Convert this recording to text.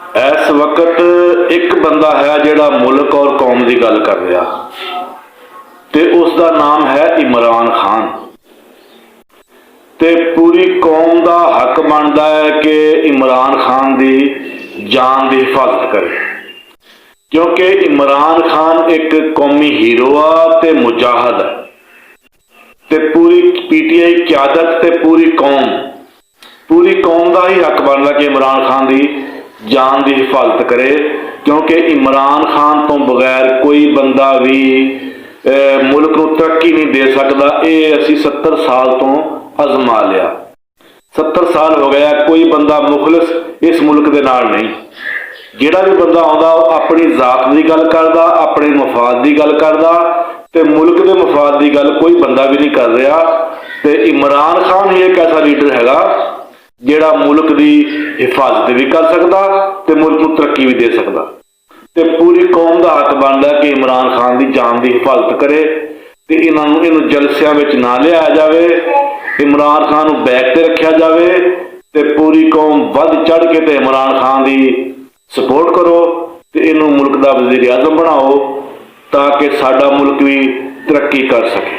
इस वक्त एक बंदा है जिहड़ा मुल्क और कौम की गल कर रहा ते उसका नाम है इमरान खान। ते पूरी कौम का हक बनता है कि इमरान खान की जान की हिफाजत करे, क्योंकि इमरान खान एक कौमी हीरो आ ते मुजाहिद है। ते पूरी पीटीआई क्यादत ते पूरी कौम का ही हक बनता कि इमरान खान की जान की हिफाजत करे, क्योंकि इमरान खान तो बगैर कोई बंदा भी मुल्क को तरक्की नहीं दे सकता। ये असी 70 साल तो आजमा लिया, 70 साल हो गया, कोई बंदा मुखलिस इस मुल्क के नाल नहीं। जिहड़ा भी बंदा आउंदा अपनी जात की गल करदा, अपने मफाद की गल करदा, ते मुल्क के मफाद की गल कोई बंदा भी नहीं कर रहा। ते इमरान खान ही एक ऐसा लीडर हैगा जिहड़ा मुल्क की हिफाजत भी कर सकता ते मुल्क को तरक्की भी दे सकता। ते पूरी कौम का हक बनता कि इमरान खान की जान की हिफाजत करे ते इन्हों जलसियां में ना लिया जाए, इमरान खान को बैक ते रखा जाए ते पूरी कौम वध चढ़ के ते इमरान खान की सपोर्ट करो ते इनू मुल्क का वज़ीर आज़म बनाओ ताकि साडा मुल्क भी तरक्की कर सके।